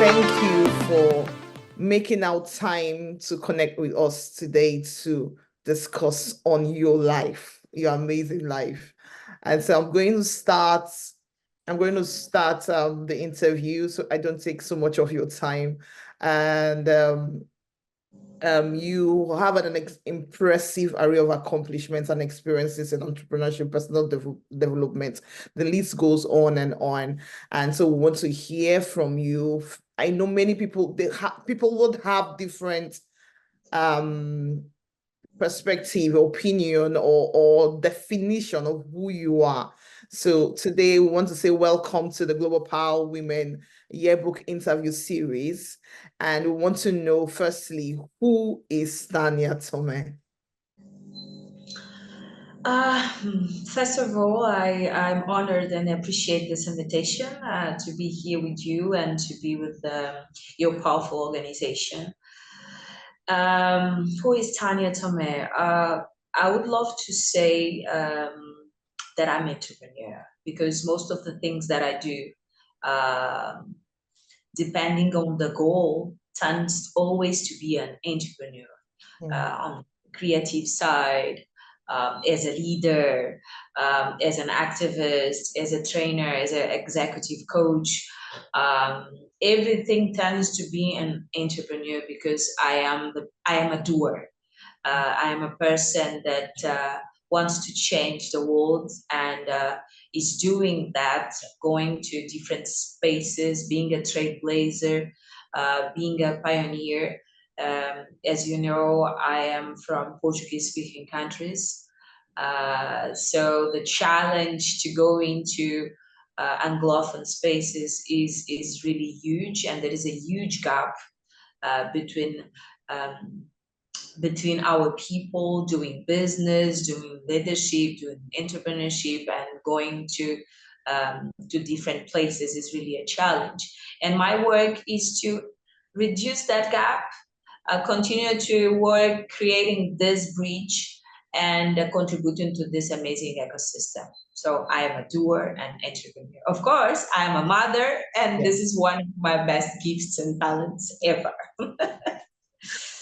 Thank you for making out time to connect with us today to discuss on your life, your amazing life. And so I'm going to start the interview so I don't take so much of your time. And you have an impressive array of accomplishments and experiences in entrepreneurship, personal development. The list goes on and on. And so we want to hear from you. I know many people, people would have different perspective, opinion, or definition of who you are. So today we want to say welcome to the Global Power Women Yearbook interview series. And we want to know, firstly, who is Tania Tome? First of all, I'm honored and appreciate this invitation to be here with you and to be with your powerful organization. Who is Tania Tome? I would love to say that I'm an entrepreneur because most of the things that I do, depending on the goal, tends always to be an entrepreneur. On the creative side, as a leader, as an activist, as a trainer, as an executive coach. Everything tends to be an entrepreneur because I am a doer. I am a person that wants to change the world and is doing that, going to different spaces, being a trailblazer, being a pioneer. As you know, I am from Portuguese-speaking countries. So the challenge to go into Anglophone spaces is really huge, and there is a huge gap between our people doing business, doing leadership, doing entrepreneurship, and going to different places is really a challenge. And my work is to reduce that gap, continue to work creating this bridge and contributing to this amazing ecosystem. So I am a doer and entrepreneur. Of course, I am a mother, and this is one of my best gifts and talents ever.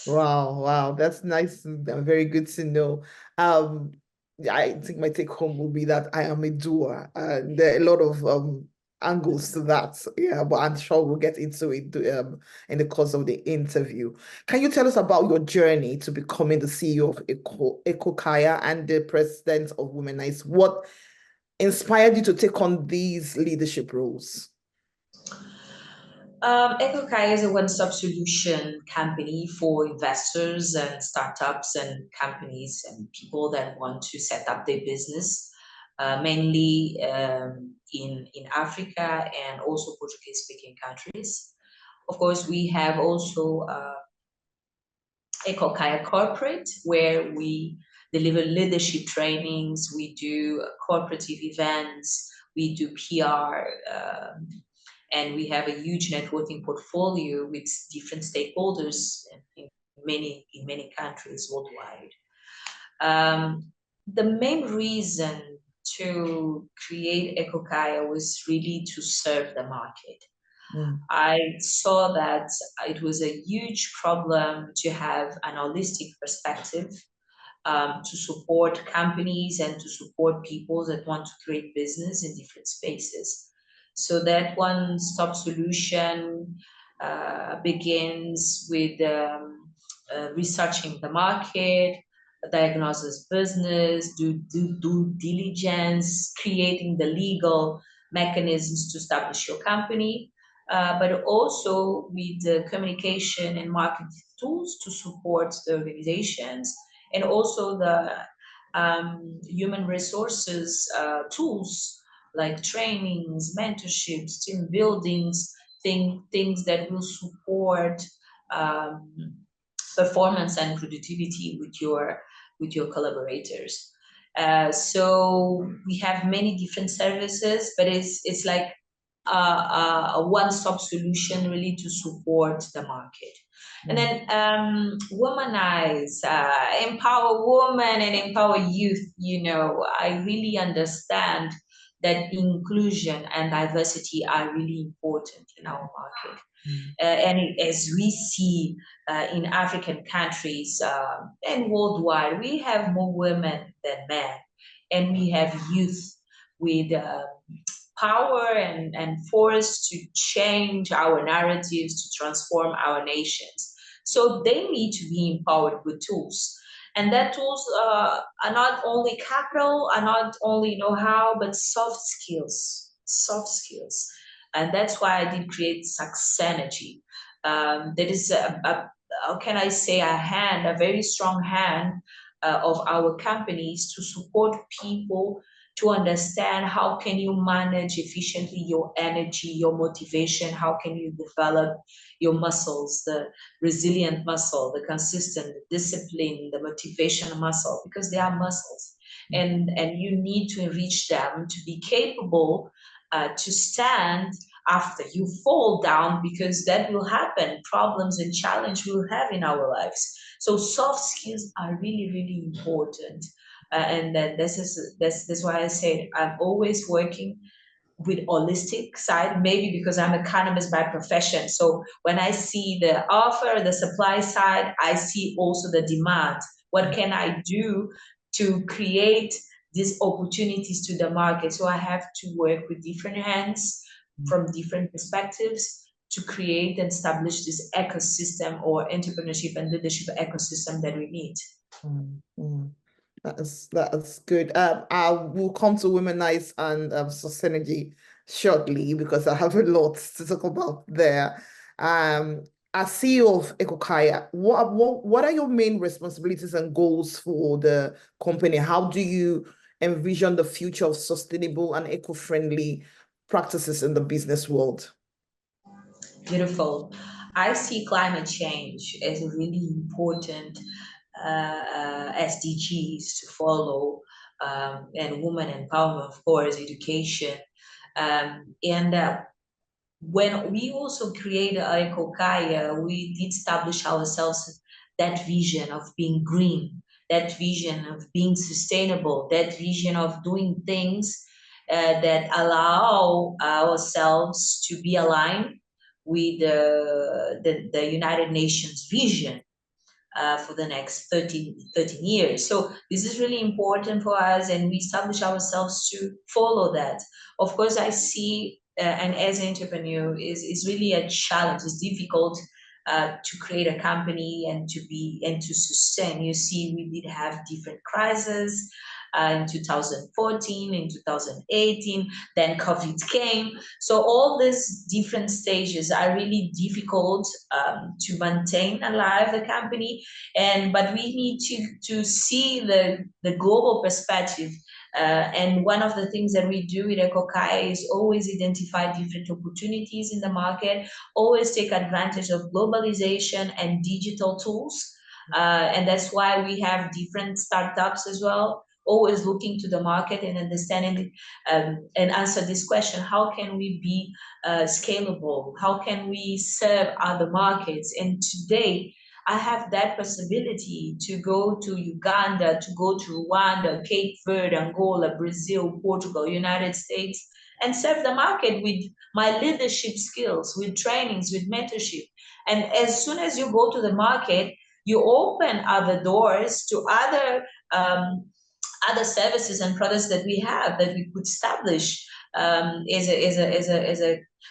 Wow, that's nice and very good to know. I think my take home will be that I am a doer. There are a lot of angles to that. Yeah, but I'm sure we'll get into it in the course of the interview. Can you tell us about your journey to becoming the CEO of Ekokaya and the president of Womenize? What inspired you to take on these leadership roles? Ekokaya is a one-stop solution company for investors and startups and companies and people that want to set up their business, mainly in Africa and also Portuguese-speaking countries. Of course, we have also Ekokaya Corporate, where we deliver leadership trainings, we do corporative events, we do PR, and we have a huge networking portfolio with different stakeholders in many countries worldwide. The main reason to create Ekokaya was really to serve the market. I saw that it was a huge problem to have an holistic perspective, to support companies and to support people that want to create business in different spaces. So that one-stop solution begins with researching the market, diagnosis business, do due diligence, creating the legal mechanisms to establish your company, but also with the communication and marketing tools to support the organizations, and also the human resources tools like trainings, mentorships, team buildings, things that will support performance and productivity with your collaborators. So we have many different services, but it's like a one-stop solution really to support the market. And then womanize, empower women and empower youth. You know, I really understand that inclusion and diversity are really important in our market. And as we see in African countries and worldwide, we have more women than men, and we have youth with power and force to change our narratives, to transform our nations. So they need to be empowered with tools. And that tools are not only capital, are not only know-how, but soft skills, soft skills. And that's why I did create Saxenergy. There is how can I say, a very strong hand of our companies to support people to understand how can you manage efficiently your energy, your motivation, how can you develop your muscles, the resilient muscle, the consistent, the discipline, the motivation muscle, because they are muscles. And you need to enrich them to be capable to stand after you fall down, because that will happen. Problems and challenge we'll have in our lives. So soft skills are really, really important. And then that's why I said I'm always working with holistic side, maybe because I'm economist by profession. So when I see the offer, the supply side, I see also the demand. What can I do to create these opportunities to the market? So I have to work with different hands from different perspectives to create and establish this ecosystem or entrepreneurship and leadership ecosystem that we need. That's good. I will come to Womenize and Synergy shortly because I have a lot to talk about there. As CEO of Ekokaya, what are your main responsibilities and goals for the company? How do you envision the future of sustainable and eco-friendly practices in the business world? Beautiful. I see climate change as a really important SDGs to follow, and women empowerment, of course, education. And when we also created Ekokaya, we did establish ourselves that vision of being green, that vision of being sustainable, that vision of doing things that allow ourselves to be aligned with the United Nations vision for the next 13 years. So this is really important for us, and we establish ourselves to follow that. Of course, I see, and as an entrepreneur, is really a challenge. It's difficult to create a company and to sustain. You see, we did have different crises in 2014, in 2018, then COVID came. So all these different stages are really difficult to maintain alive the company, but we need to see the global perspective. And one of the things that we do at Ekokaya is always identify different opportunities in the market, always take advantage of globalization and digital tools. And that's why we have different startups as well, always looking to the market and understanding and answer this question: how can we be scalable? How can we serve other markets? And today, I have that possibility to go to Uganda, to go to Rwanda, Cape Verde, Angola, Brazil, Portugal, United States, and serve the market with my leadership skills, with trainings, with mentorship. And as soon as you go to the market, you open other doors to other services and products that we have that we could establish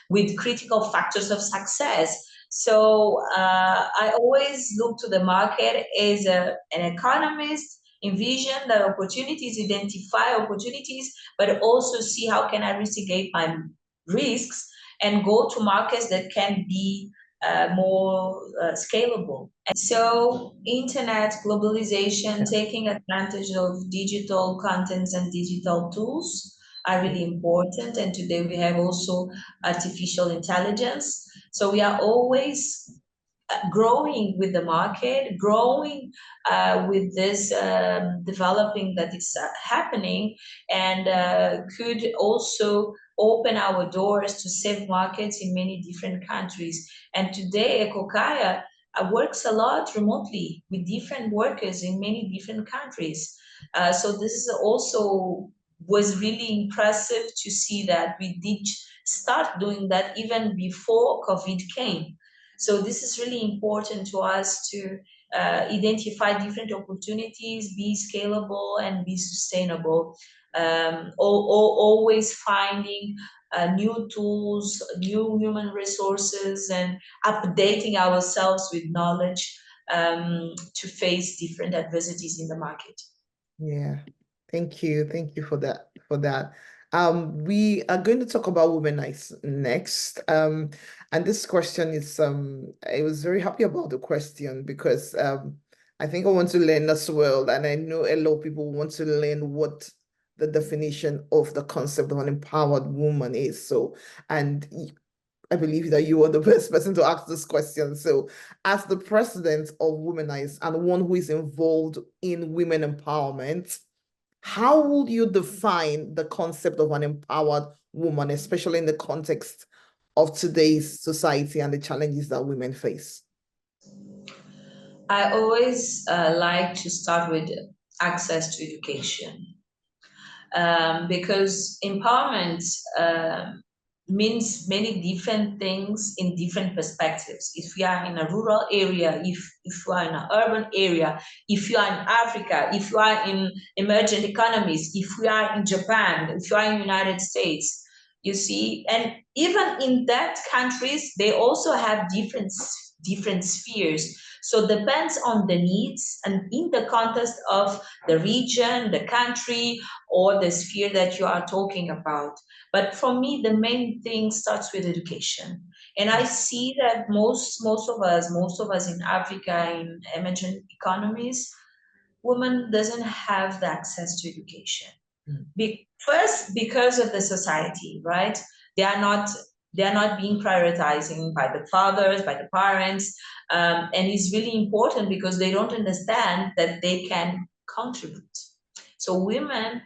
with critical factors of success. So I always look to the market as an economist, envision the opportunities, identify opportunities, but also see how can I mitigate my risks and go to markets that can be more scalable. And so internet globalization, taking advantage of digital contents and digital tools are really important. And today we have also artificial intelligence. So we are always growing with the market, growing with this developing that is happening, and could also open our doors to save markets in many different countries. And today, Ekokaya works a lot remotely with different workers in many different countries. So this is also was really impressive to see that we did start doing that even before COVID came. So this is really important to us to identify different opportunities, be scalable and be sustainable. Always finding new tools, new human resources, and updating ourselves with knowledge to face different adversities in the market. Yeah, thank you. Thank you for that. We are going to talk about womanize next. And this question is I was very happy about the question because I think I want to learn as well, and I know a lot of people want to learn what the definition of the concept of an empowered woman is. So, and I believe that you are the best person to ask this question. So, as the president of Womanize and one who is involved in women empowerment, how would you define the concept of an empowered woman, especially in the context of today's society and the challenges that women face? I always like to start with access to education. Because empowerment means many different things in different perspectives. If you are in a rural area, if you are in an urban area, if you are in Africa, if you are in emerging economies, if you are in Japan, if you are in the United States, you see, and even in that countries, they also have different spheres. So it depends on the needs and in the context of the region, the country, or the sphere that you are talking about. But for me, the main thing starts with education. And I see that most of us in Africa, in emerging economies, women doesn't have the access to education. First, because of the society, right? They are not being prioritizing by the fathers, by the parents, and it's really important because they don't understand that they can contribute. So women,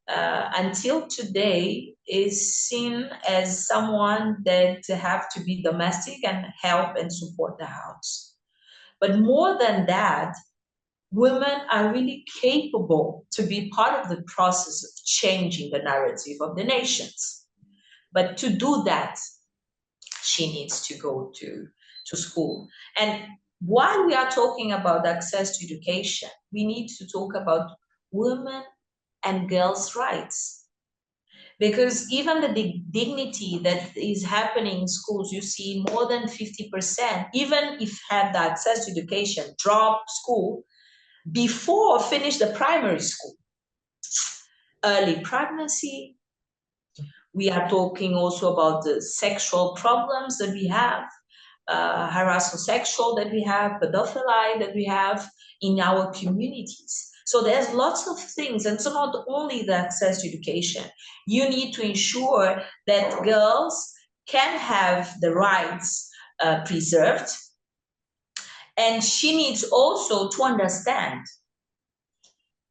until today, is seen as someone that have to be domestic and help and support the house. But more than that, women are really capable to be part of the process of changing the narrative of the nations. But to do that, she needs to go to school. And while we are talking about access to education, we need to talk about women and girls' rights. Because even the dignity that is happening in schools, you see more than 50%, even if have the access to education, drop school before finish the primary school. Early pregnancy. We are talking also about the sexual problems that we have, harassment sexual that we have, pedophilia that we have in our communities. So there's lots of things, and so not only the access to education, you need to ensure that girls can have the rights preserved, and she needs also to understand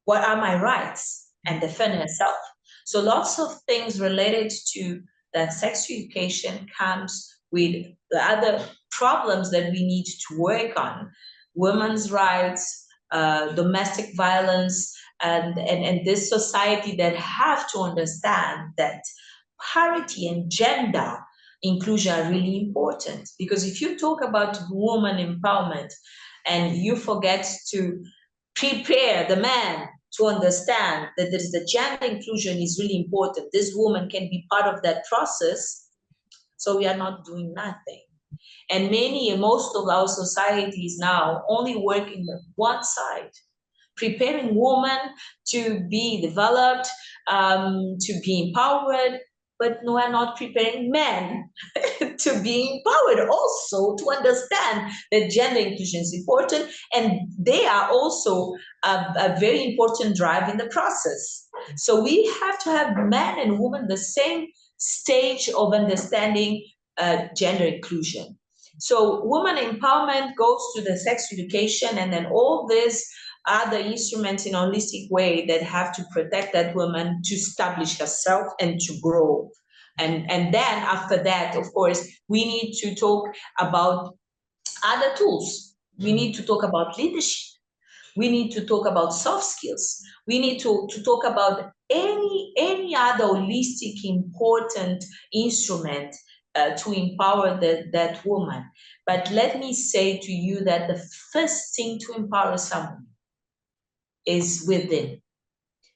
what are my rights and defend herself. So lots of things related to the sex education comes with the other problems that we need to work on: women's rights, domestic violence, and this society that have to understand that parity and gender inclusion are really important. Because if you talk about woman empowerment and you forget to prepare the man to understand that there is the gender inclusion is really important, this woman can be part of that process, so we are not doing nothing. And most of our societies now only work in one side, preparing women to be developed, to be empowered, but we are not preparing men to be empowered also to understand that gender inclusion is important, and they are also a very important drive in the process. So we have to have men and women the same stage of understanding gender inclusion. So women empowerment goes to the sex education, and then all this other instruments in a holistic way that have to protect that woman to establish herself and to grow. And then after that, of course, we need to talk about other tools. We need to talk about leadership. We need to talk about soft skills. We need to talk about any other holistic important instrument to empower that woman. But let me say to you that the first thing to empower someone is within,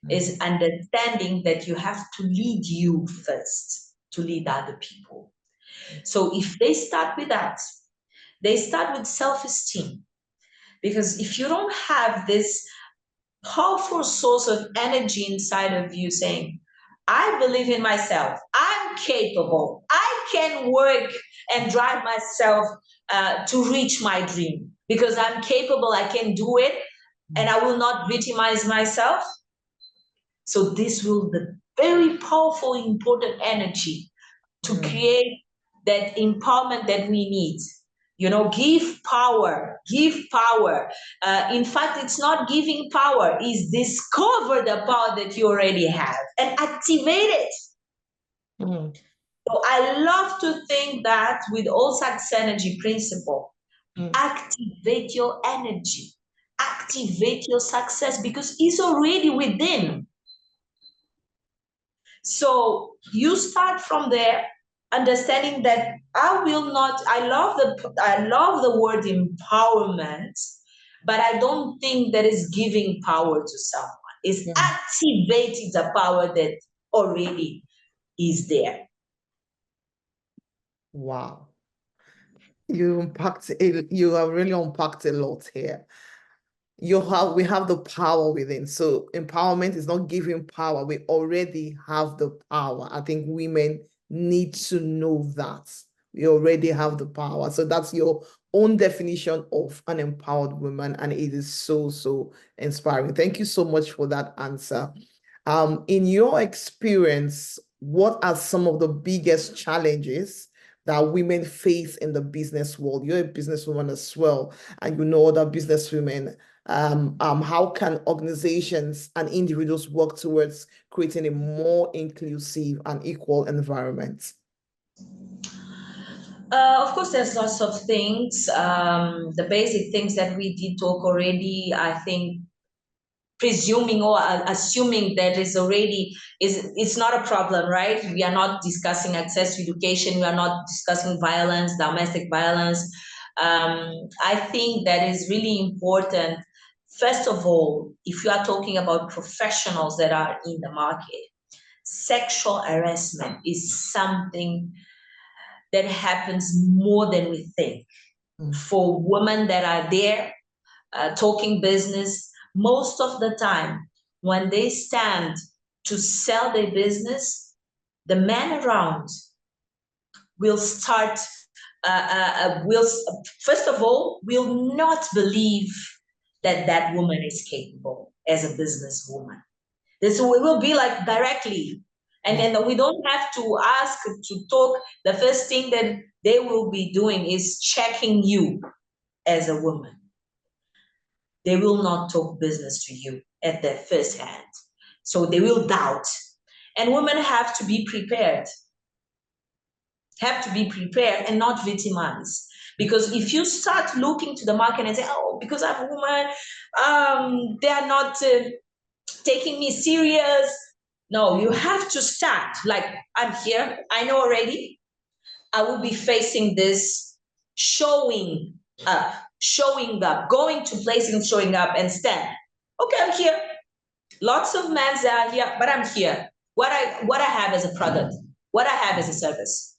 is understanding that you have to lead you first to lead other people. So if they start with that, they start with self-esteem. Because if you don't have this powerful source of energy inside of you saying, I believe in myself, I'm capable, I can work and drive myself to reach my dream because I'm capable, I can do it, and I will not victimize myself. So this will be very powerful, important energy to create that empowerment that we need. You know, give power, give power. In fact, it's not giving power, it's discover the power that you already have and activate it. So I love to think that with all success energy principle, activate your energy, activate your success because it's already within. So you start from there, understanding that I love the word empowerment, but I don't think that is giving power to someone. It's activating the power that already is there. Wow. You have really unpacked a lot here. We have the power within. So empowerment is not giving power. We already have the power. I think women need to know that we already have the power. So that's your own definition of an empowered woman, and it is so inspiring. Thank you so much for that answer. In your experience, what are some of the biggest challenges that women face in the business world? You're a businesswoman as well, and you know other businesswomen. How can organizations and individuals work towards creating a more inclusive and equal environment? Of course, there's lots of things. The basic things that we did talk already, I think presuming or assuming that is already it's not a problem, right? We are not discussing access to education, we are not discussing violence, domestic violence. I think that is really important. First of all, if you are talking about professionals that are in the market, sexual harassment is something that happens more than we think. For women that are there talking business, most of the time when they stand to sell their business, the men around will start will first of all will not believe that that woman is capable as a businesswoman. So it will be like directly, and then we don't have to ask to talk. The first thing that they will be doing is checking you as a woman. They will not talk business to you at their first hand. So they will doubt. And women have to be prepared. Have to be prepared and not victimized. Because if you start looking to the market and say, oh, because I'm a woman, they are not taking me serious. No, you have to start. Like, I'm here, I know already. I will be facing this, showing up, going to places and showing up and stand. Okay, I'm here. Lots of men are here, but I'm here. What I have as a product, what I have as a service.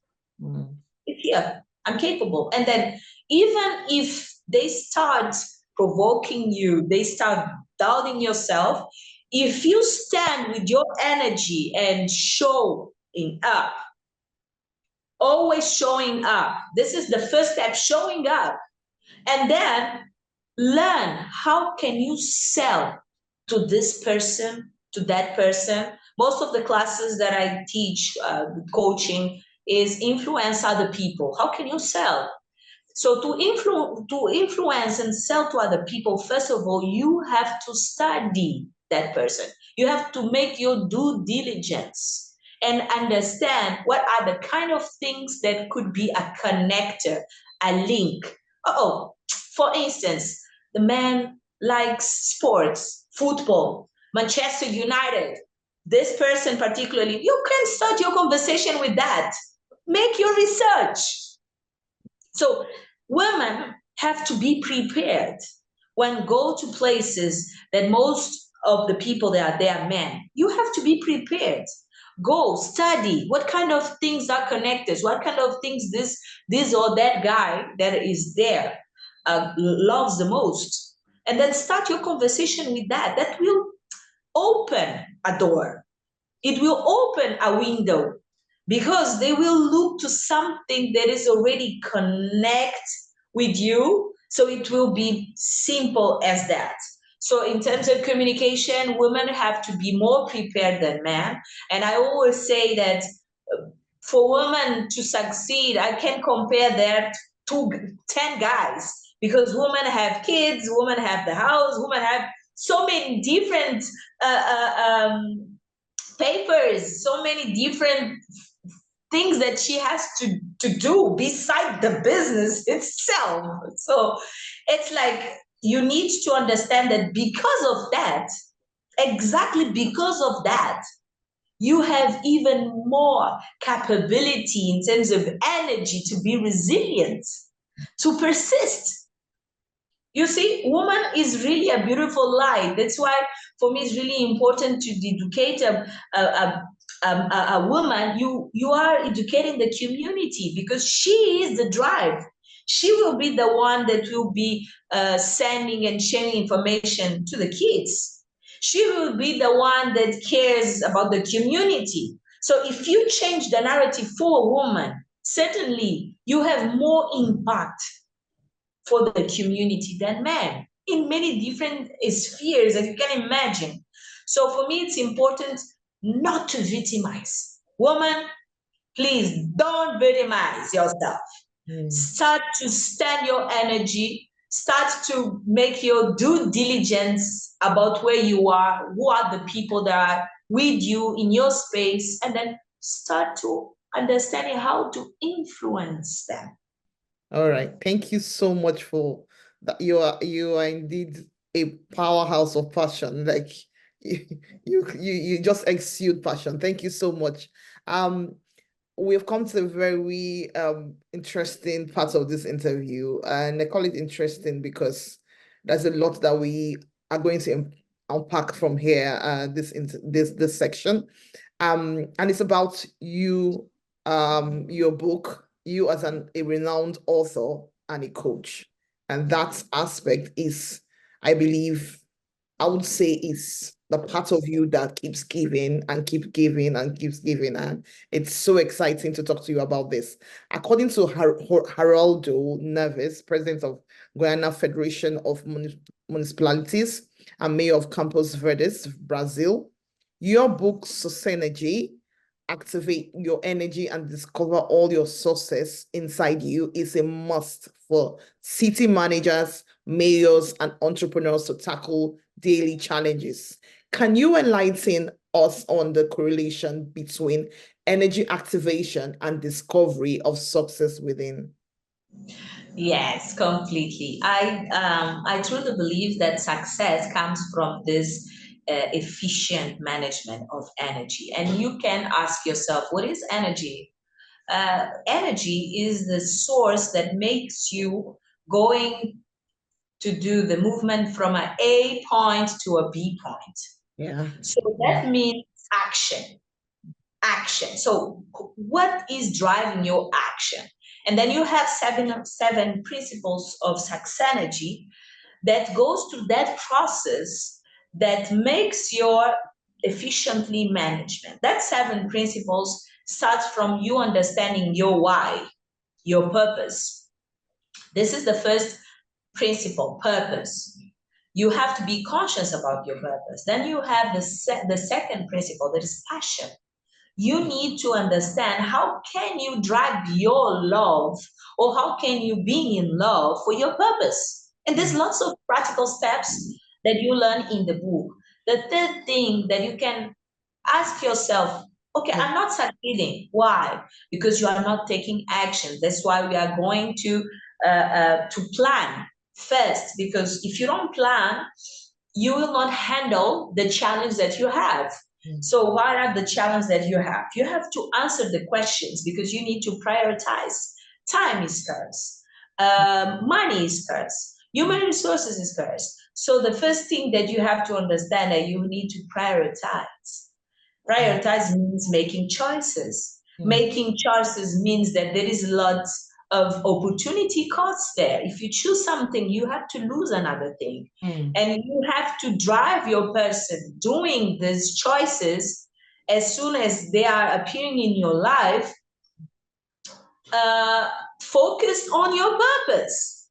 It's here. I'm capable. And then even if they start provoking you, they start doubting yourself, if you stand with your energy and showing up, always showing up. This is the first step, showing up. And then learn how can you sell to this person, to that person. Most of the classes that I teach, coaching, is influence other people. How can you sell? So to influence and sell to other people, first of all, you have to study that person. You have to make your due diligence and understand what are the kind of things that could be a connector, a link. For instance, the man likes sports, football, Manchester United, this person particularly, you can start your conversation with that. Make your research. So women have to be prepared when go to places that most of the people that are there are men. You have to be prepared. Go study what kind of things are connected, what kind of things this or that guy that is there loves the most, and then start your conversation with that. That will open a door. It will open a window because they will look to something that is already connect with you. So it will be simple as that. So in terms of communication, women have to be more prepared than men. And I always say that for women to succeed, I can compare that to 10 guys, because women have kids, women have the house, women have so many different papers, so many different things that she has to do beside the business itself. So it's like you need to understand that because of that, exactly because of that, you have even more capability in terms of energy to be resilient, to persist. You see, woman is really a beautiful light. That's why, for me, it's really important to educate a woman. You are educating the community, because she is the drive. She will be the one that will be sending and sharing information to the kids. She will be the one that cares about the community. So if you change the narrative for a woman, certainly you have more impact for the community than men in many different spheres that you can imagine. So for me, it's important not to victimize. Woman, please don't victimize yourself. Start to stand your energy, start to make your due diligence about where you are, who are the people that are with you in your space, and then start to understanding how to influence them. All right. Thank you so much for that. You are indeed a powerhouse of passion. Like you just exude passion. Thank you so much. We've come to a very interesting part of this interview, and I call it interesting because there's a lot that we are going to unpack from here. This section, and it's about you, your book, you as a renowned author and a coach, and that aspect is, I believe, I would say, is the part of you that keeps giving and keep giving and keeps giving. And it's so exciting to talk to you about this. According to Haroldo Neves, president of Guiana Federation of Municipalities and mayor of Campos Verdes, Brazil, your book, Socenergy, Activate Your Energy and Discover All Your Sources Inside You, is a must for city managers, mayors, and entrepreneurs to tackle daily challenges. Can you enlighten us on the correlation between energy activation and discovery of success within? Yes, completely. I truly believe that success comes from this efficient management of energy. And you can ask yourself, what is energy? Energy is the source that makes you going to do the movement from an A point to a B point. Yeah. So that means action. Action. So what is driving your action? And then you have seven principles of Saxenergy that goes through that process that makes your efficiently management. That seven principles starts from you understanding your why, your purpose. This is the first principle, purpose. You have to be conscious about your purpose. Then you have the second principle, that is passion. You need to understand how can you drive your love, or how can you be in love for your purpose. And there's lots of practical steps that you learn in the book. The third thing that you can ask yourself, okay, I'm not succeeding. Why? Because you are not taking action. That's why we are going to plan first, because if you don't plan, you will not handle the challenge that you have. So what are the challenges that you have? You have to answer the questions because you need to prioritize. Time is scarce. Money is scarce. Human resources is scarce. So the first thing that you have to understand that you need to prioritize. Prioritize means making choices. Making choices means that there is lots of opportunity costs there. If you choose something, you have to lose another thing. And you have to drive your person doing these choices as soon as they are appearing in your life, focused on your purpose.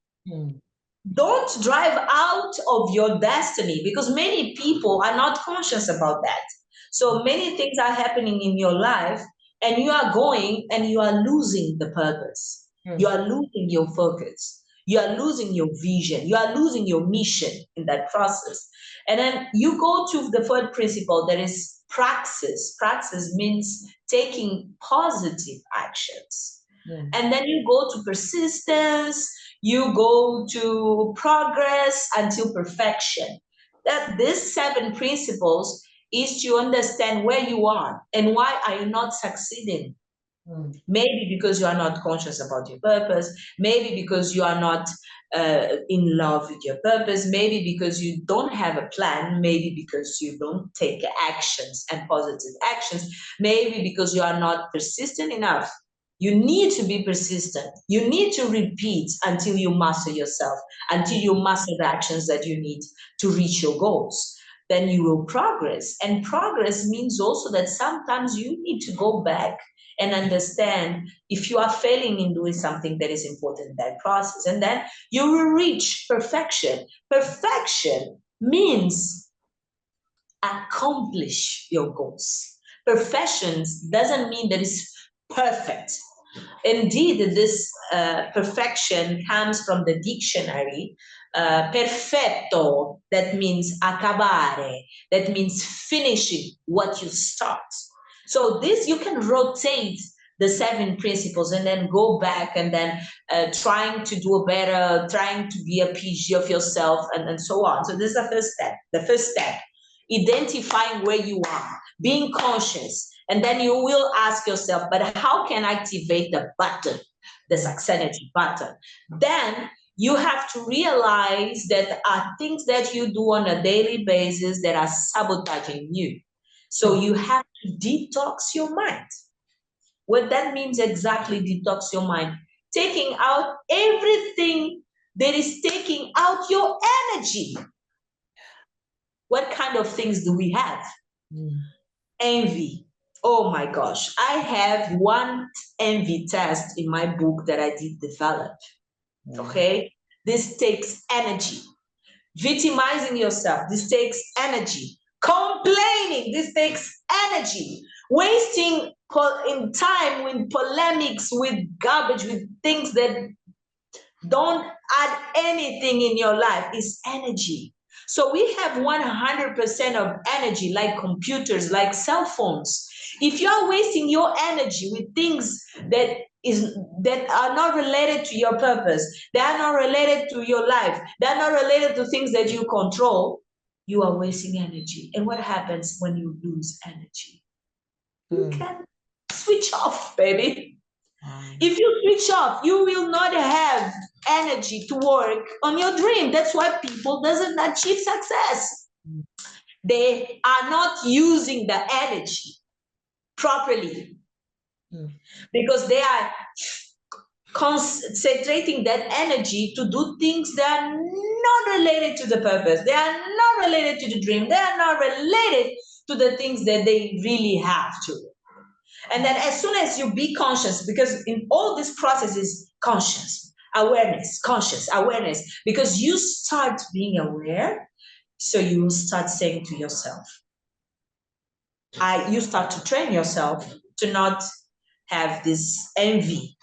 Don't drive out of your destiny, because many people are not conscious about that. So many things are happening in your life and you are going and you are losing the purpose. You are losing your focus. You are losing your vision. You are losing your mission in that process. And then you go to the third principle, that is praxis. Praxis means taking positive actions. And then you go to persistence, you go to progress until perfection. That these 7 principles is to understand where you are and why are you not succeeding. Maybe because you are not conscious about your purpose, maybe because you are not in love with your purpose, maybe because you don't have a plan, maybe because you don't take actions and positive actions, maybe because you are not persistent enough. You need to be persistent. You need to repeat until you master yourself, until you master the actions that you need to reach your goals. Then you will progress. And progress means also that sometimes you need to go back and understand if you are failing in doing something that is important in that process. And then you will reach perfection. Perfection means accomplish your goals. Perfection doesn't mean that it's perfect. Indeed, this perfection comes from the dictionary. Perfetto, that means acabare, that means finishing what you start. So this, you can rotate the 7 principles and then go back and then trying to do a better, trying to be a PG of yourself and so on. So this is the first step. The first step, identifying where you are, being conscious. And then you will ask yourself, but how can I activate the button, the success energy button? Then you have to realize that there are things that you do on a daily basis that are sabotaging you. So you have to detox your mind. What that means exactly, detox your mind, taking out everything that is taking out your energy. What kind of things do we have? Envy. Oh my gosh, I have one envy test in my book that I did develop. Okay, this takes energy. Victimizing yourself, this takes energy. Complaining, this takes energy. Wasting in time with polemics, with garbage, with things that don't add anything in your life is energy. So we have 100% of energy, like computers, like cell phones. If you're wasting your energy with things that are not related to your purpose, they are not related to your life, they are not related to things that you control, you are wasting energy. And what happens when you lose energy? You can switch off, baby. If you switch off, you will not have energy to work on your dream. That's why people doesn't achieve success. They are not using the energy properly because they are concentrating that energy to do things that are not related to the purpose. They are not related to the dream. They are not related to the things that they really have to. And then as soon as you be conscious, because in all this process is conscious, awareness, conscious, awareness, because you start being aware, so you will start saying to yourself, you start to train yourself to not have this envy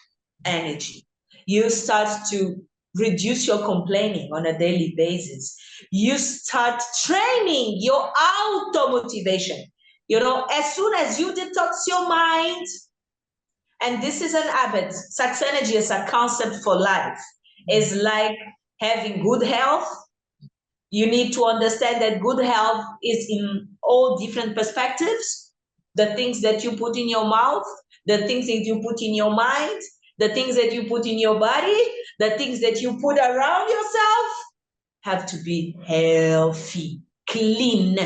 energy. You start to reduce your complaining on a daily basis. You start training your auto-motivation. You know, as soon as you detox your mind, and this is an habit, success energy is a concept for life. It's like having good health, you need to understand that good health is in all different perspectives. The things that you put in your mouth, the things that you put in your mind, the things that you put in your body, the things that you put around yourself have to be healthy, clean.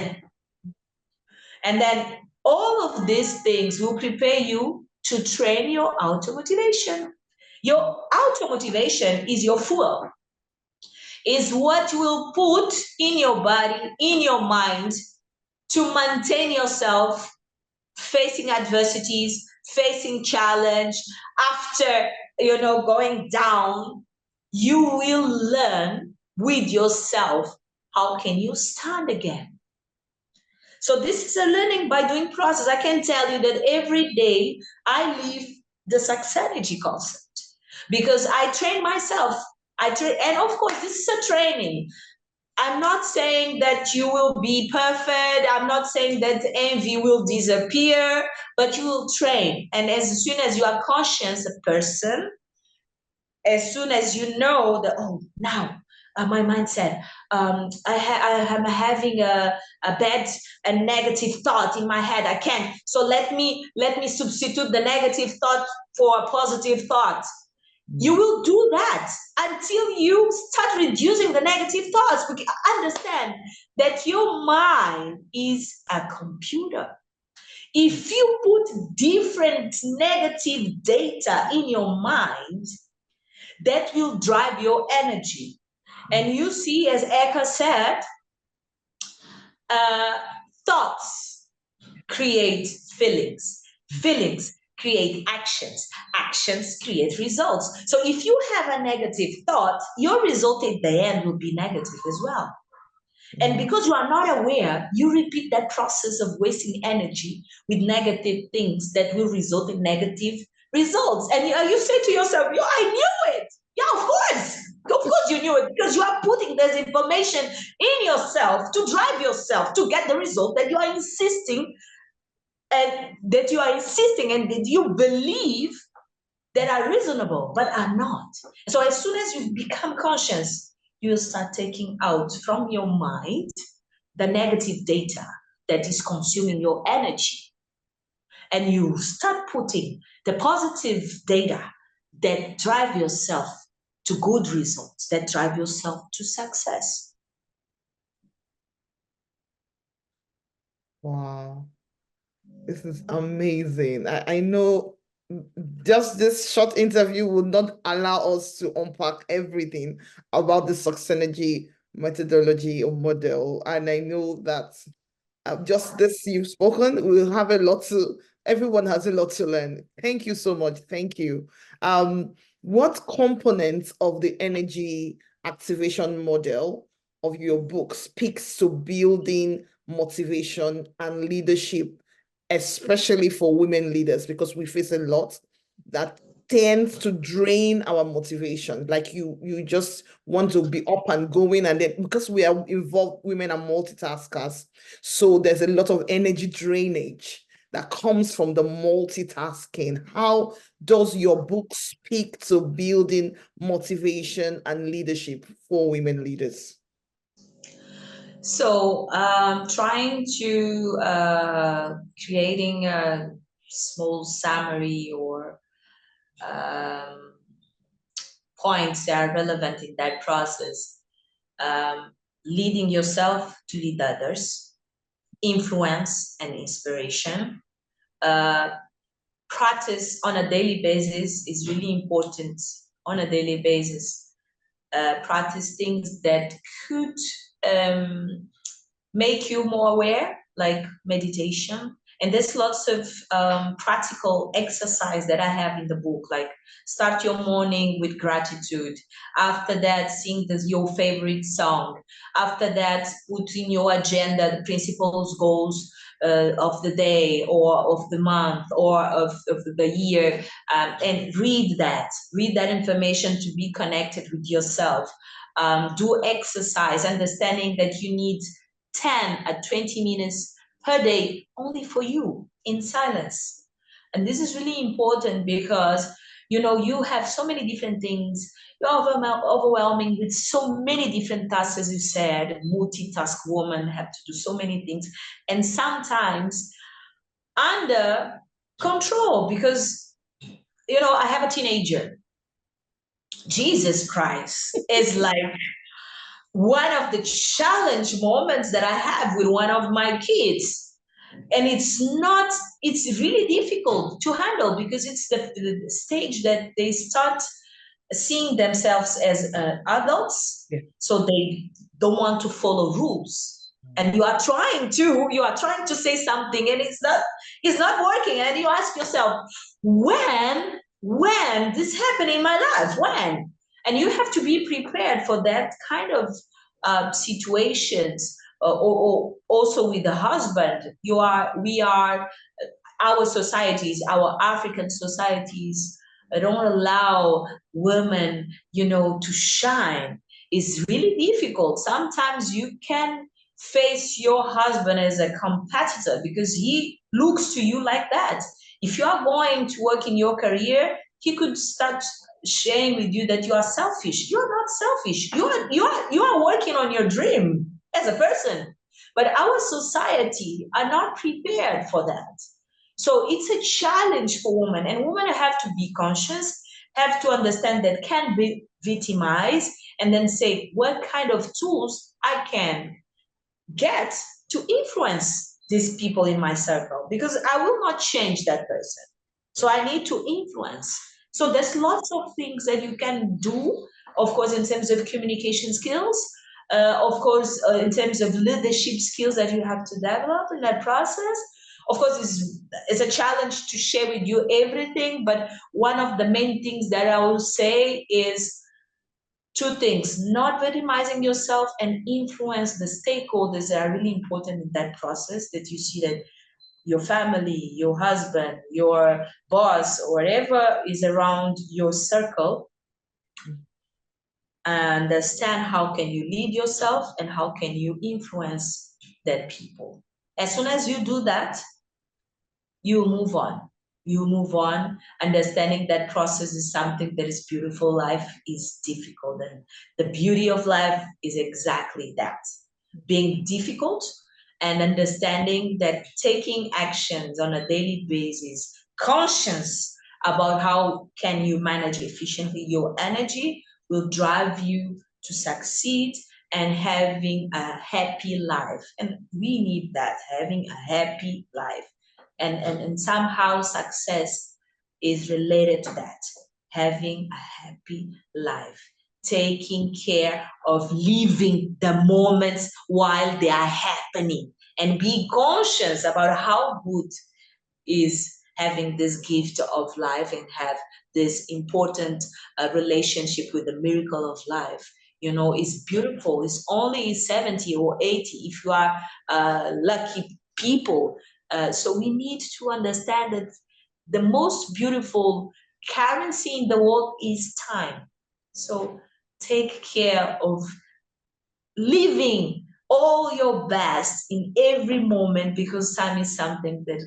And then all of these things will prepare you to train your auto motivation. Your auto motivation is your fuel, is what you will put in your body, in your mind, to maintain yourself facing adversities, facing challenge. After going down, you will learn with yourself how can you stand again. So this is a learning by doing process. I can tell you that every day I live the Successnergy concept because I train myself. And of course, this is a training. I'm not saying that you will be perfect. I'm not saying that envy will disappear, but you will train. And as soon as you are conscious a person, as soon as you know that, oh, now my mindset, I am having a negative thought in my head. I can't. So let me substitute the negative thought for a positive thought. You will do that until you start reducing the negative thoughts. Because understand that your mind is a computer. If you put different negative data in your mind, that will drive your energy. And you see, as Eka said, thoughts create feelings. Feelings create actions. Actions create results. So if you have a negative thought, your result at the end will be negative as well. And because you are not aware, you repeat that process of wasting energy with negative things that will result in negative results. And you say to yourself, I knew it. Yeah, of course. Of course you knew it, because you are putting this information in yourself to drive yourself to get the result that you are insisting and that you believe that are reasonable, but are not. So as soon as you become conscious, you start taking out from your mind the negative data that is consuming your energy. And you start putting the positive data that drive yourself to good results, that drive yourself to success. Wow. This is amazing. I know just this short interview will not allow us to unpack everything about the Successnergy methodology or model. And I know that just this you've spoken, we'll have a lot everyone has a lot to learn. Thank you so much. Thank you. What components of the energy activation model of your book speaks to building motivation and leadership, especially for women leaders, because we face a lot that tends to drain our motivation. Like you just want to be up and going, and then because we are involved, women are multitaskers, so there's a lot of energy drainage that comes from the multitasking. How does your book speak to building motivation and leadership for women leaders? So trying to creating a small summary or points that are relevant in that process. Leading yourself to lead others, influence and inspiration. Practice on a daily basis is really important. On a daily basis, practice things that could make you more aware, like meditation. And there's lots of practical exercise that I have in the book, like start your morning with gratitude. After that, sing your favorite song. After that, put in your agenda the principles, goals of the day or of the month or of the year, and read that information to be connected with yourself. Do exercise, understanding that you need 10 at 20 minutes per day only for you in silence. And this is really important because You know, you have so many different things. You're overwhelming with so many different tasks, as you said. Multitask woman have to do so many things, and sometimes under control, because you know I have a teenager. Jesus Christ is like one of the challenge moments that I have with one of my kids. And it's really difficult to handle because it's the stage that they start seeing themselves as adults. Yeah. So they don't want to follow rules. And you are trying to say something and it's not working. And you ask yourself, when this happened in my life? When? And you have to be prepared for that kind of situations. Or also with the husband, our societies, our African societies, don't allow women, to shine. It's really difficult. Sometimes you can face your husband as a competitor because he looks to you like that. If you are going to work in your career, he could start sharing with you that you are selfish. You are not selfish. You are working on your dream as a person. But our society are not prepared for that. So it's a challenge for women, and women have to be conscious, have to understand that can be victimized, and then say what kind of tools I can get to influence these people in my circle, because I will not change that person. So I need to influence. So there's lots of things that you can do, of course, in terms of communication skills, of course, in terms of leadership skills that you have to develop in that process. Of course, it's a challenge to share with you everything, but one of the main things that I will say is two things: not victimizing yourself and influence the stakeholders that are really important in that process, that you see that your family, your husband, your boss, or whatever is around your circle. Understand how can you lead yourself and how can you influence that people. As soon as you do that, you move on. You move on, understanding that process is something that is beautiful. Life is difficult, and the beauty of life is exactly that, being difficult, and understanding that taking actions on a daily basis, conscious about how can you manage efficiently your energy, will drive you to succeed and having a happy life. And we need that, having a happy life. And somehow success is related to that, having a happy life, taking care of living the moments while they are happening, and be conscious about how good is having this gift of life and have this important relationship with the miracle of life. It's beautiful. It's only 70 or 80 if you are lucky people. So we need to understand that the most beautiful currency in the world is time. So take care of living all your best in every moment, because time is something that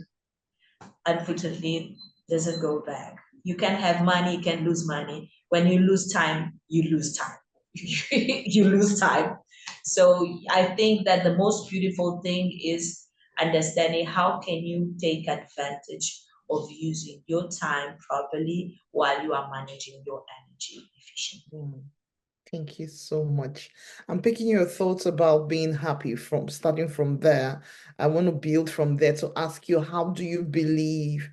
unfortunately doesn't go back. You can have money, you can lose money. When you lose time, you lose time. You lose time. So I think that the most beautiful thing is understanding how can you take advantage of using your time properly while you are managing your energy efficiently. Thank you so much. I'm picking your thoughts about being happy from starting from there. I want to build from there to ask you, how do you believe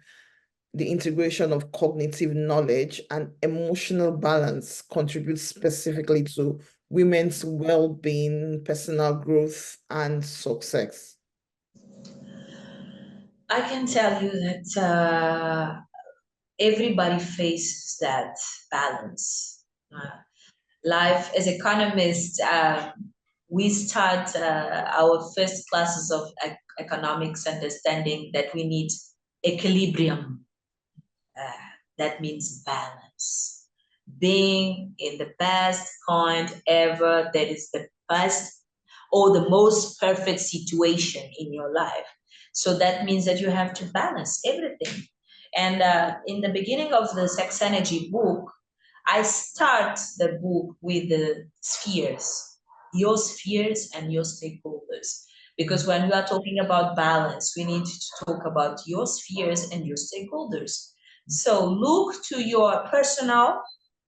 the integration of cognitive knowledge and emotional balance contributes specifically to women's well-being, personal growth, and success? I can tell you that everybody faces that balance. Life as economists, we start our first classes of economics understanding that we need equilibrium. That means balance. Being in the best point ever, that is the best or the most perfect situation in your life. So that means that you have to balance everything. And in the beginning of the Sex Energy book, I start the book with the spheres, your spheres and your stakeholders. Because when we are talking about balance, we need to talk about your spheres and your stakeholders. So look to your personal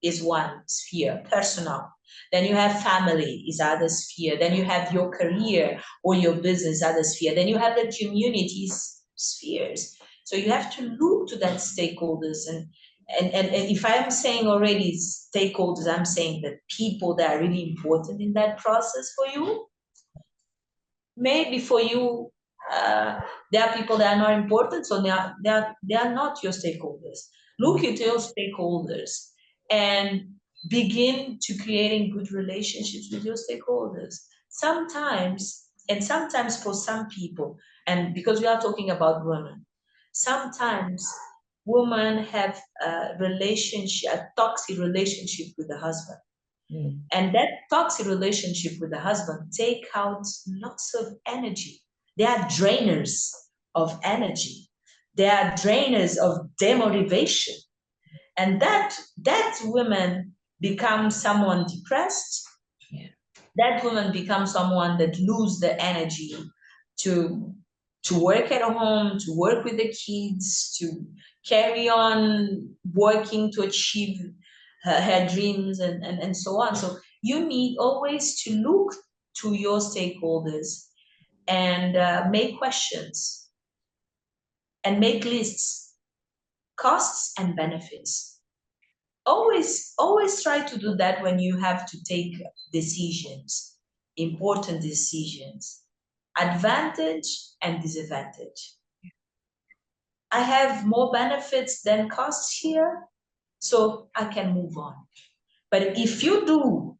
is one sphere, personal. Then you have family is other sphere. Then you have your career or your business other sphere. Then you have the communities spheres. So you have to look to that stakeholders and if I'm saying already stakeholders, I'm saying that people that are really important in that process for you. Maybe for you, there are people that are not important, so they are not your stakeholders. Look at your stakeholders and begin to creating good relationships with your stakeholders. Sometimes for some people, and because we are talking about women, sometimes women have a toxic relationship with the husband. And that toxic relationship with the husband take out lots of energy. They are drainers of energy. They are drainers of demotivation. And that woman becomes someone depressed. Yeah. That woman becomes someone that lose the energy to work at home, to work with the kids, to carry on working to achieve her dreams and so on. So you need always to look to your stakeholders and make questions and make lists, costs and benefits. Always try to do that when you have to take decisions, important decisions, advantage and disadvantage. I have more benefits than costs here, so I can move on. But if you do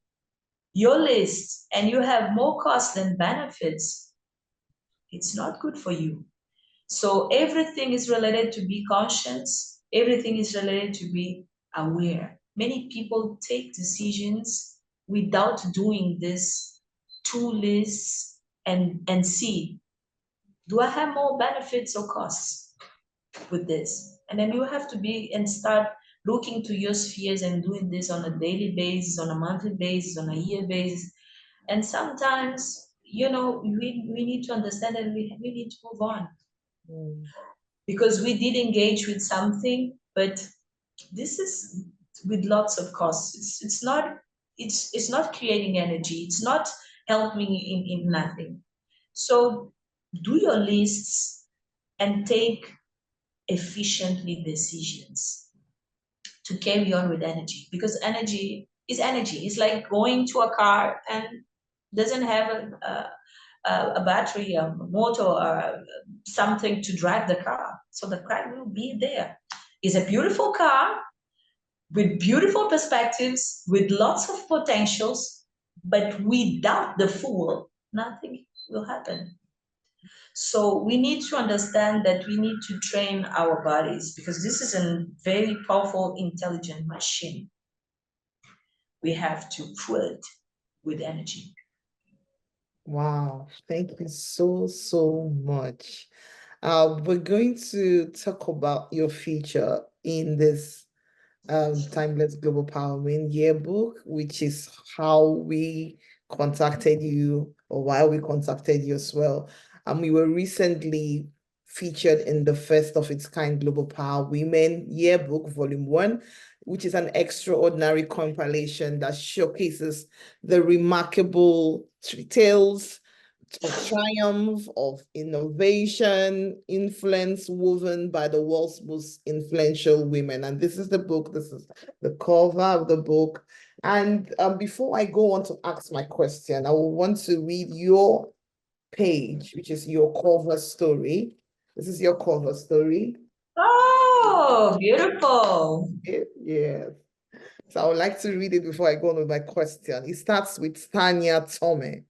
your list and you have more costs than benefits, it's not good for you. So everything is related to be conscious. Everything is related to be aware. Many people take decisions without doing this two lists and see, do I have more benefits or costs with this? And then you have to be and start looking to your spheres and doing this on a daily basis, on a monthly basis, on a year basis. And sometimes, we need to understand that we need to move on. Because we did engage with something, but this is with lots of costs. It's not creating energy. It's not helping in nothing. So do your lists and take efficiently decisions to carry on with energy, because energy is energy. It's like going to a car and doesn't have a battery, a motor, or something to drive the car. So the car will be there. It's a beautiful car with beautiful perspectives, with lots of potentials, but without the fuel, nothing will happen. So we need to understand that we need to train our bodies, because this is a very powerful, intelligent machine. We have to fuel it with energy. Wow, thank you so much. We're going to talk about your future in this Timeless Global Power Women Yearbook, which is how we contacted you, or why we contacted you as well. And we were recently featured in the first of its kind Global Power Women Yearbook, Volume 1, which is an extraordinary compilation that showcases the remarkable tales of triumph, of innovation, influence woven by the world's most influential women. And this is the book, this is the cover of the book. And before I go on to ask my question, I will want to read your page, which is your cover story. This is your cover story. Oh, beautiful. Yeah. So I would like to read it before I go on with my question. It starts with Tania Tome,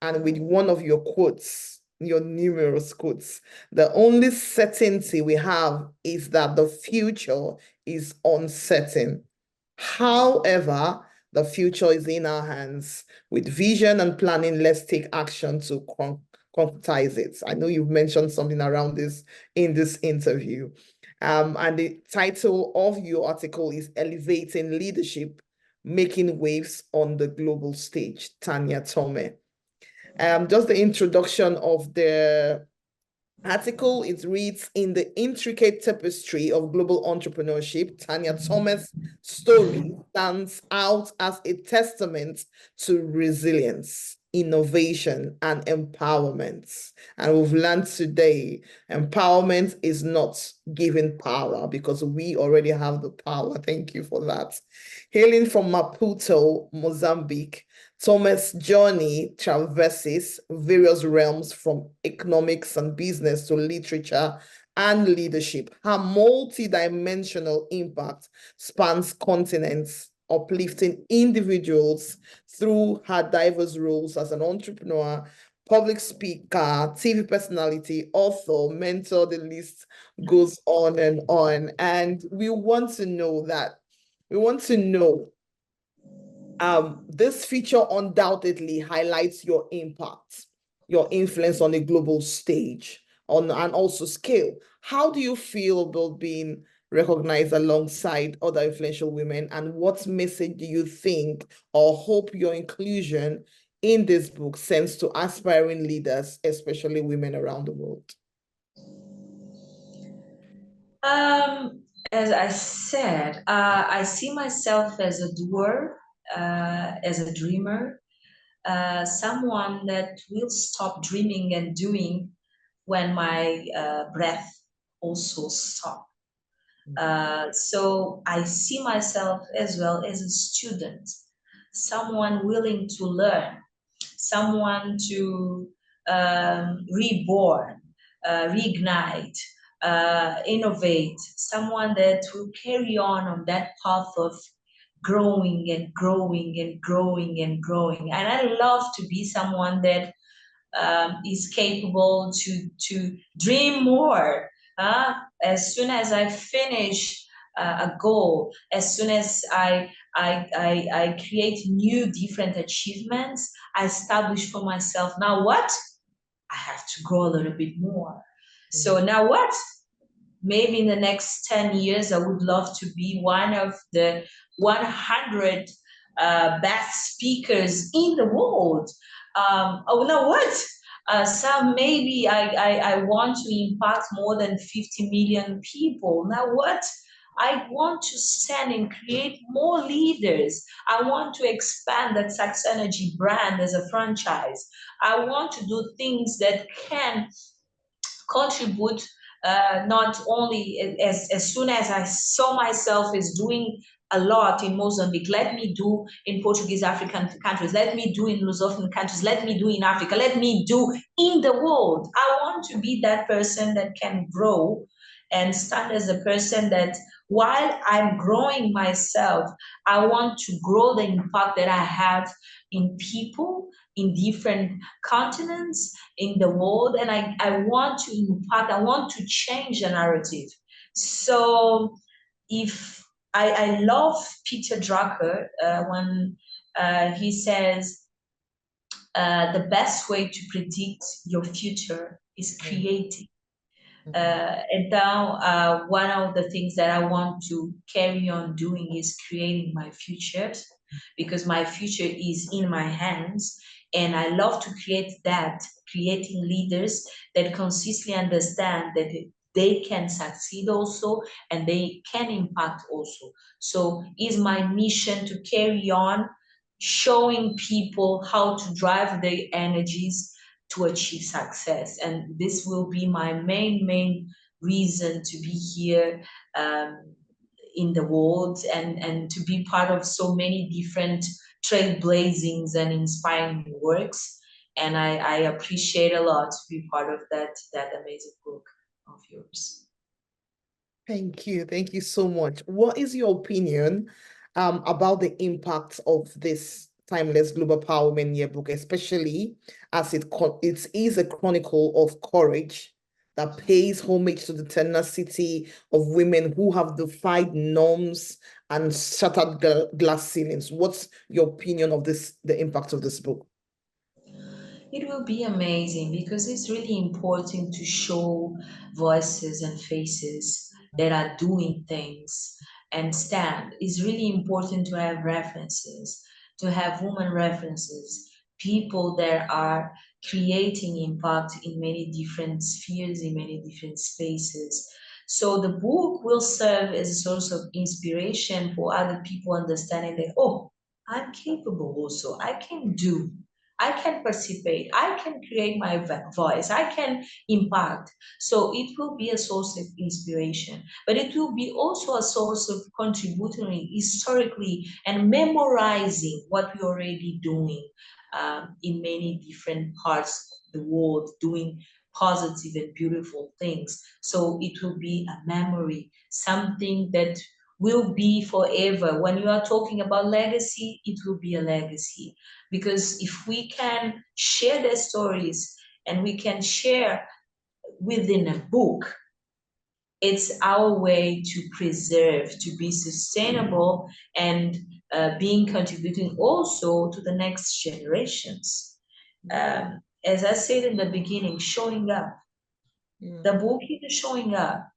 and with one of your quotes, your numerous quotes. The only certainty we have is that the future is uncertain. However, the future is in our hands. With vision and planning, let's take action to concretize it. I know you've mentioned something around this in this interview. And the title of your article is Elevating Leadership, Making Waves on the Global Stage, Tania Tome. Just the introduction of the article, it reads, in the intricate tapestry of global entrepreneurship, Tania Tome's story stands out as a testament to resilience, innovation, and empowerment. And we've learned today, empowerment is not giving power because we already have the power. Thank you for that. Hailing from Maputo, Mozambique, Tome's journey traverses various realms from economics and business to literature and leadership. Her multi-dimensional impact spans continents, uplifting individuals through her diverse roles as an entrepreneur, public speaker, TV personality, author, mentor, the list goes on and on. And we want to know this feature undoubtedly highlights your impact, your influence on a global stage, and also scale. How do you feel about being recognized alongside other influential women, and what message do you think or hope your inclusion in this book sends to aspiring leaders, especially women around the world? As I said, I see myself as a doer, as a dreamer, someone that will stop dreaming and doing when my breath also stops. So I see myself as well as a student, someone willing to learn, someone to reborn, reignite, innovate, someone that will carry on that path of growing and growing and growing and growing. And I love to be someone that is capable to dream more. As soon as I finish a goal, as soon as I create new different achievements, I establish for myself, now what? I have to grow a little bit more. So now what? Maybe in the next 10 years, I would love to be one of the 100 best speakers in the world. Oh, now what? Some maybe I want to impact more than 50 million people. Now what? I want to stand and create more leaders. I want to expand that Sax Energy brand as a franchise. I want to do things that can contribute not only as soon as I saw myself as doing a lot in Mozambique, let me do in Portuguese African countries, let me do in Lusophone countries, let me do in Africa, let me do in the world. I want to be that person that can grow and stand as a person that while I'm growing myself, I want to grow the impact that I have in people, in different continents, in the world, and I want to impact, I want to change the narrative. So if I love Peter Drucker when he says the best way to predict your future is creating. And now one of the things that I want to carry on doing is creating my future, because my future is in my hands. And I love to create that, creating leaders that consistently understand that they can succeed also and they can impact also. So is my mission to carry on showing people how to drive their energies to achieve success. And this will be my main reason to be here in the world, and to be part of so many different trailblazings and inspiring works. And I appreciate a lot to be part of that amazing book of yours. Thank you. Thank you so much. What is your opinion about the impact of this timeless Global Power Women Yearbook, especially as it is a chronicle of courage that pays homage to the tenacity of women who have defied norms and shattered glass ceilings? What's your opinion of the impact of this book? It will be amazing because it's really important to show voices and faces that are doing things and stand. It's really important to have references, to have women references, people that are creating impact in many different spheres, in many different spaces. So the book will serve as a source of inspiration for other people understanding that, oh, I'm capable also. I can do. I can participate. I can create my voice. I can impact. So it will be a source of inspiration, but it will be also a source of contributing historically and memorizing what we're already doing in many different parts of the world, doing positive and beautiful things. So it will be a memory, something that will be forever. When you are talking about legacy, it will be a legacy. Because if we can share their stories and we can share within a book, it's our way to preserve, to be sustainable, and being contributing also to the next generations. As I said in the beginning, showing up. The book is showing up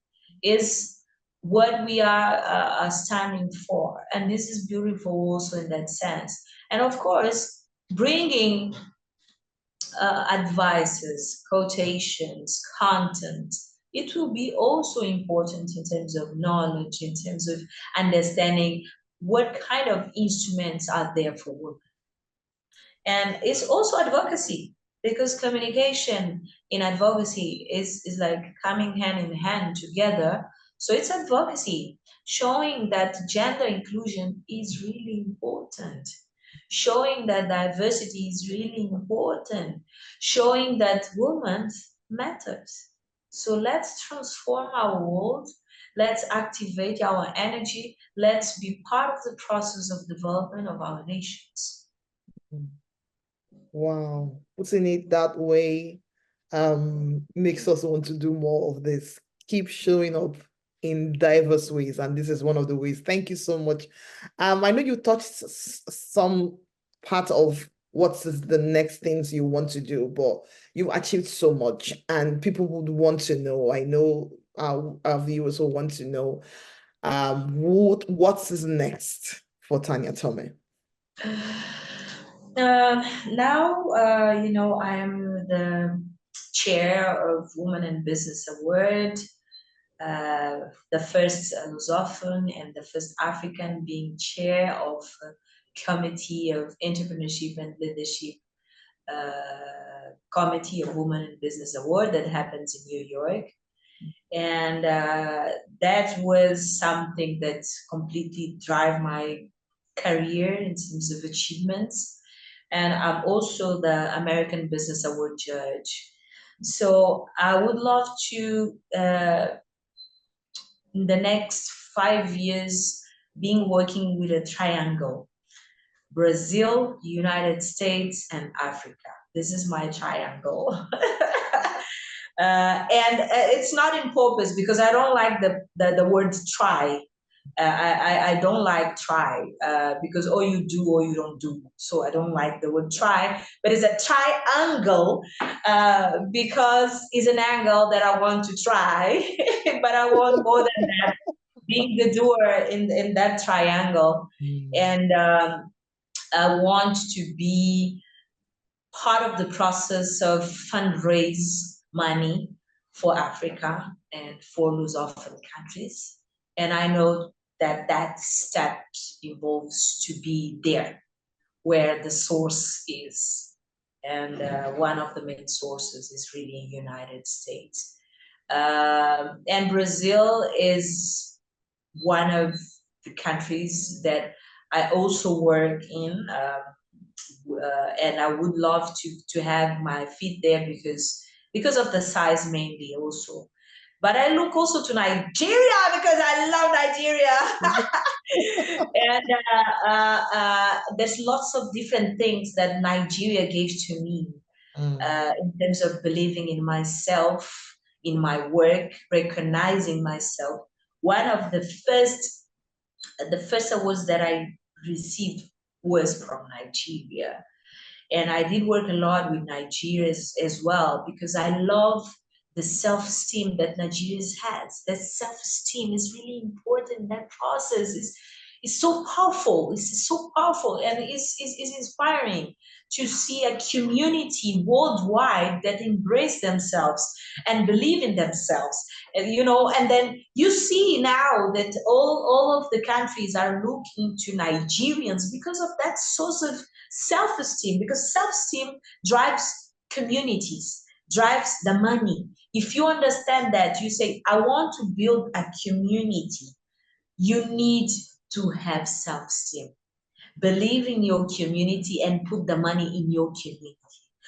is what we are standing for, and this is beautiful also in that sense. And of course, bringing advices, quotations, content. It will be also important in terms of knowledge, in terms of understanding what kind of instruments are there for women. And it's also advocacy, because communication in advocacy is like coming hand in hand together. So it's advocacy, showing that gender inclusion is really important, showing that diversity is really important, showing that women matters. So let's transform our world. Let's activate our energy. Let's be part of the process of development of our nations. Wow, putting it that way makes us want to do more of this. Keep showing up in diverse ways, and this is one of the ways. Thank you so much. I know you touched some part of what's the next things you want to do, but you achieved so much, and people would want to know. I know our viewers will want to know what's next for Tania Tome. Now, I am the chair of Women in Business Award, the first Lusophone and the first African being chair of Committee of Entrepreneurship and Leadership, Committee of Women in Business Award that happens in New York. And that was something that completely drive my career in terms of achievements. And I'm also the American Business Award judge. So I would love to, in the next 5 years, being working with a triangle: Brazil, United States, and Africa. This is my triangle. And it's not in purpose, because I don't like the word try. I don't like try because or you do or you don't do. So I don't like the word try, but it's a triangle because it's an angle that I want to try, but I want more than that, being the doer in that triangle. And I want to be part of the process of fundraise money for Africa and for Lusophone countries. And I know that that step involves to be there where the source is. And one of the main sources is really United States. And Brazil is one of the countries that I also work in. And I would love to have my feet there because of the size mainly also. But I look also to Nigeria because I love Nigeria. And there's lots of different things that Nigeria gave to me in terms of believing in myself, in my work, recognizing myself. One of the first awards that I received was from Nigeria. And I did work a lot with Nigeria as well, because I love the self-esteem that Nigeria has. That self-esteem is really important. That process is so powerful. It's so powerful, and it's inspiring to see a community worldwide that embrace themselves and believe in themselves. And, you know, and then you see now that all of the countries are looking to Nigerians because of that source of self-esteem, because self-esteem drives communities, drives the money. If you understand that, you say, I want to build a community, you need to have self-esteem. Believe in your community and put the money in your community.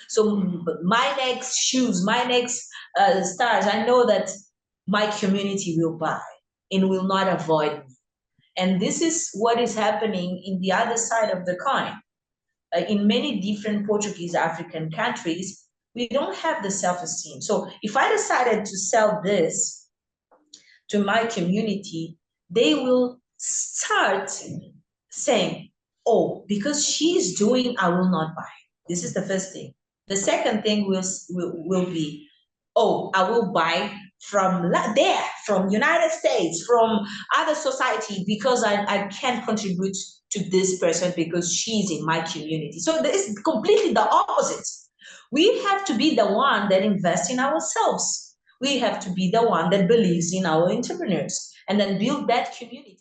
So my next shoes, my next stars, I know that my community will buy and will not avoid me. And this is what is happening in the other side of the coin. In many different Portuguese African countries, we don't have the self-esteem. So if I decided to sell this to my community, they will start saying, oh, because she's doing, I will not buy. This is the first thing. The second thing will be, oh, I will buy from there, from United States, from other society, because I can contribute to this person because she's in my community. So this is completely the opposite. We have to be the one that invests in ourselves. We have to be the one that believes in our entrepreneurs and then build that community.